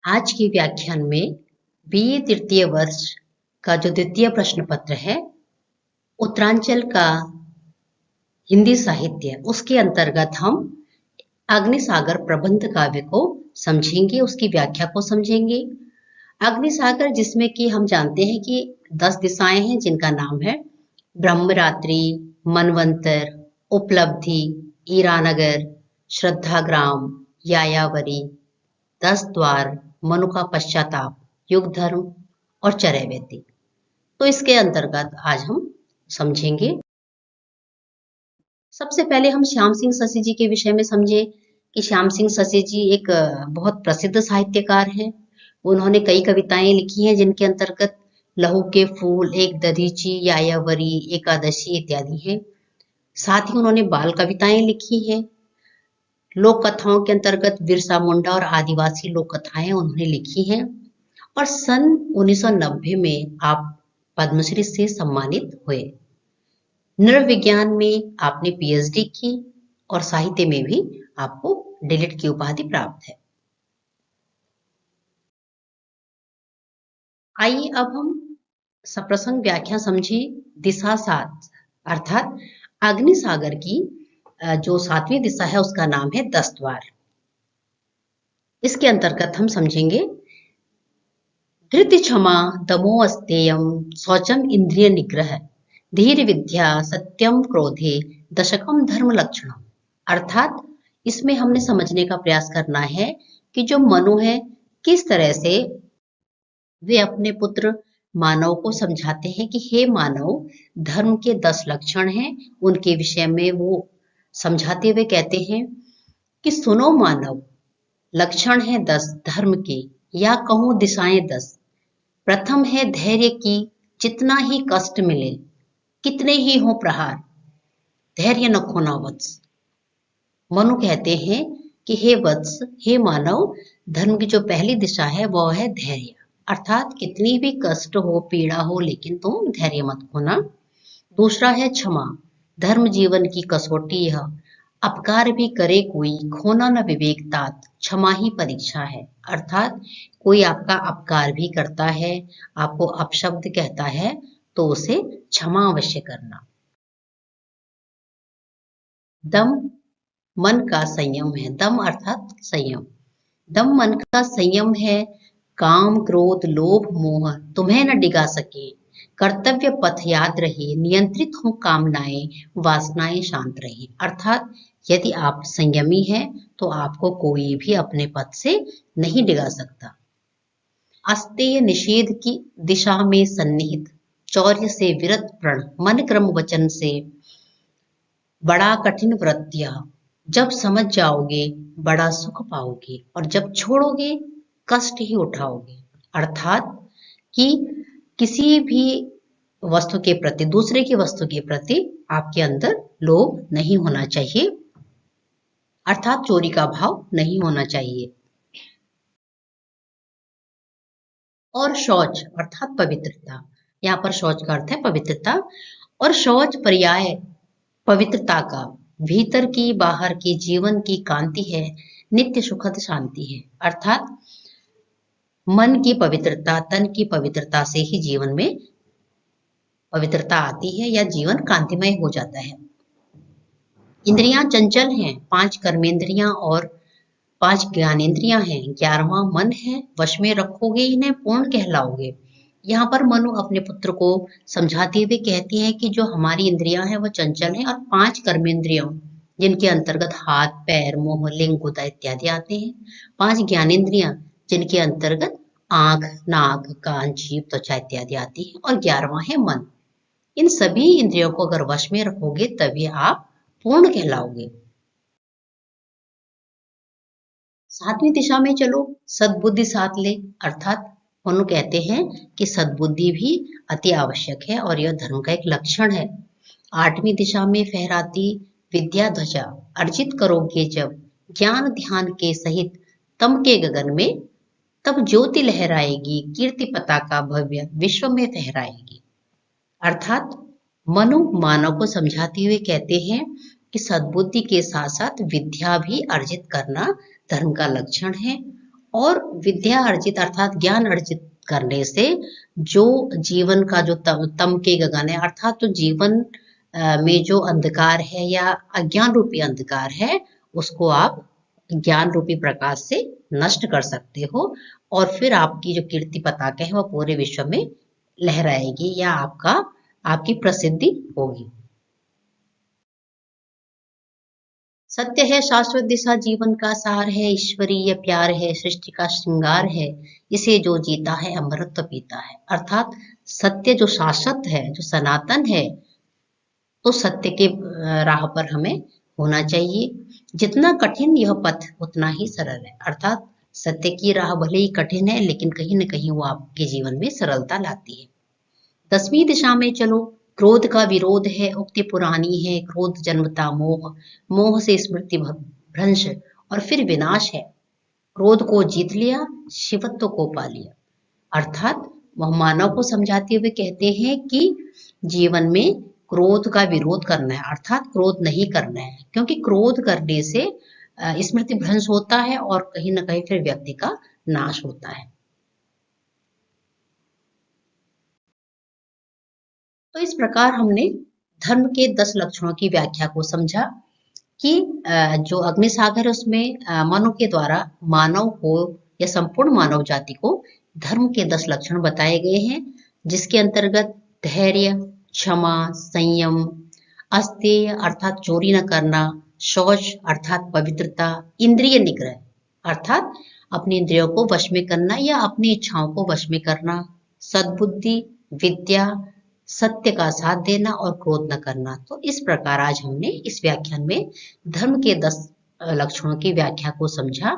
आज के व्याख्यान में बीए तृतीय वर्ष का जो द्वितीय प्रश्न पत्र है उत्तरांचल का हिंदी साहित्य, उसके अंतर्गत हम अग्निसागर प्रबंध काव्य को समझेंगे, उसकी व्याख्या को समझेंगे। अग्निसागर जिसमें कि हम जानते हैं कि 10 दिशाएं हैं जिनका नाम है ब्रह्मरात्रि, मनवंतर, उपलब्धि, ईरानगर, श्रद्धाग्राम, यायावरी, 10 द्वार, मनु का पश्चाताप, युग धर्म और चरैवेति। तो इसके अंतर्गत आज हम समझेंगे। सबसे पहले हम श्याम सिंह शशि जी के विषय में समझे कि श्याम सिंह शशि जी एक बहुत प्रसिद्ध साहित्यकार हैं। उन्होंने कई कविताएं लिखी हैं जिनके अंतर्गत लहू के फूल, एक दधीची, यायावरी, एकादशी इत्यादि हैं। साथ ही उन्होंने बाल कविताएं लिखी हैं। लोक कथाओं के अंतर्गत बिरसा मुंडा और आदिवासी लोक कथाएं उन्होंने लिखी हैं। और सन 1990 में आप पद्मश्री से सम्मानित हुए। नृविज्ञान में आपने पीएचडी की और साहित्य में भी आपको डीलिट की उपाधि प्राप्त है। आइए अब हम सप्रसंग व्याख्या समझे। दिशा 7 अर्थात अग्निसागर की जो 7वीं दिशा है उसका नाम है 10 द्वार। इसके अंतर्गत हम समझेंगे धृति क्षमा दमो अस्तेयम शौचम इंद्रिय निग्रह धीर विद्या सत्यम क्रोधे दशकम धर्म लक्षणम। अर्थात इसमें हमने समझने का प्रयास करना है कि जो मनु है किस तरह से वे अपने पुत्र मानव को समझाते हैं कि हे मानव, धर्म के 10 लक्षण हैं। उनके विषय में वो समझाते हुए कहते हैं कि सुनो मानव, लक्षण है 10 धर्म के, या कहूं दिशाएं 10। प्रथम है धैर्य की, जितना ही कष्ट मिले, कितने ही हो प्रहार, धैर्य न खोना वत्स। मनु कहते हैं कि हे वत्स, हे मानव, धर्म की जो पहली दिशा है वह है धैर्य, अर्थात कितनी भी कष्ट हो, पीड़ा हो, लेकिन तुम धैर्य मत खोना। दूसरा है क्षमा, धर्म जीवन की कसौटी है, अपकार भी करे कोई, खोना न विवेक तात, क्षमा ही परीक्षा है। अर्थात कोई आपका अपकार भी करता है, आपको अपशब्द कहता है, तो उसे क्षमा अवश्य करना। दम मन का संयम है। दम अर्थात संयम। दम मन का संयम है। काम क्रोध लोभ मोह तुम्हें न डिगा सके, कर्तव्य पथ याद रहे, नियंत्रित हो कामनाएं, वासनाएं शांत रहे। अर्थात यदि आप संयमी हैं तो आपको कोई भी अपने पथ से नहीं डिगा सकता। अस्तेय निषेध की दिशा में सन्निहित, चौर्य से विरत प्रण, मन क्रम वचन से बड़ा कठिन व्रत यह, जब समझ जाओगे बड़ा सुख पाओगे और जब छोड़ोगे कष्ट ही उठाओगे। अर्थात कि किसी भी वस्तु के प्रति, दूसरे की वस्तु के प्रति आपके अंदर लोभ नहीं होना चाहिए, अर्थात चोरी का भाव नहीं होना चाहिए। और शौच अर्थात पवित्रता, यहाँ पर शौच का अर्थ है पवित्रता। और शौच पर्याय पवित्रता का, भीतर की बाहर की जीवन की कांति है, नित्य सुखद शांति है। अर्थात मन की पवित्रता, तन की पवित्रता से ही जीवन में पवित्रता आती है या जीवन कांतिमय हो जाता है। इंद्रियां चंचल हैं, 5 कर्मेंद्रियां और 5 ज्ञानेंद्रियां हैं, 11वां मन है, वश में रखोगे इन्हें पूर्ण कहलाओगे। यहाँ पर मनु अपने पुत्र को समझाते हुए कहती है कि जो हमारी इंद्रियां हैं वो चंचल हैं, और 5 कर्मेंद्रियों जिनके अंतर्गत हाथ पैर मुंह लिंग गुदा इत्यादि आते हैं, 5 ज्ञानेंद्रियां जिनके अंतर्गत आंख नाक कान जीभ त्वचा इत्यादि आती है, और 11वां है मन। इन सभी इंद्रियों को अगर वश में रखोगे तभी आप पूर्ण कहलाओगे। 7वीं दिशा में चलो, सद्बुद्धि साथ ले। अर्थात मनु कहते हैं कि सद्बुद्धि भी अति आवश्यक है और यह धर्म का एक लक्षण है। 8वीं दिशा में फहराती विद्या ध्वजा, अर्जित करोगे जब ज्ञान ध्यान के सहित तम के गगन में, तब ज्योति लहराएगी, कीर्ति पताका भव्य विश्व में फहराएगी। अर्थात मनु मानव को समझाते हुए कहते हैं कि सद्बुद्धि के साथ साथ विद्या भी अर्जित करना धर्म का लक्षण है, और विद्या अर्जित अर्थात ज्ञान अर्जित करने से जो जीवन का जो तम के गगन है अर्थात तो जीवन में जो अंधकार है या अज्ञान रूपी अंधकार है उसको आप ज्ञान रूपी प्रकाश से नष्ट कर सकते हो और फिर आपकी जो कीर्ति पताका है वो पूरे विश्व में लहराएगी या आपकी प्रसिद्धि होगी। सत्य है शाश्वत दिशा जीवन का सार है, ईश्वरीय प्यार है, सृष्टि का श्रृंगार है, इसे जो जीता है अमृत पीता है। अर्थात सत्य जो शाश्वत है, जो सनातन है, तो सत्य के राह पर हमें होना चाहिए। जितना कठिन यह पथ उतना ही सरल है। अर्थात सत्य की राह भले ही कठिन है लेकिन कहीं न कहीं वो आपके जीवन में सरलता लाती है। 10वीं दिशा में चलो। क्रोध का विरोध है, उक्ति पुरानी है, क्रोध जन्मता मोह, मोह से स्मृति भ्रंश और फिर विनाश है। क्रोध को जीत लिया, शिवत्व को पा लिया। अर्थात वह मानव को समझाते हुए कहते हैं कि जीवन में क्रोध का विरोध करना है, अर्थात क्रोध नहीं करना है, क्योंकि क्रोध करने से स्मृति भ्रंश होता है और कहीं ना कहीं फिर व्यक्ति का नाश होता है। तो इस प्रकार हमने धर्म के 10 लक्षणों की व्याख्या को समझा कि जो अग्नि सागर है उसमें मनु के द्वारा मानव को या संपूर्ण मानव जाति को धर्म के 10 लक्षण बताए गए हैं, जिसके अंतर्गत धैर्य, क्षमा, संयम, अस्तेय अर्थात चोरी न करना, शौच अर्थात पवित्रता, इंद्रिय निग्रह अर्थात अपनी इंद्रियों को वश में करना या अपनी इच्छाओं को वश में करना, सद्बुद्धि, विद्या, सत्य का साथ देना और क्रोध न करना। तो इस प्रकार आज हमने इस व्याख्यान में धर्म के 10 लक्षणों की व्याख्या को समझा।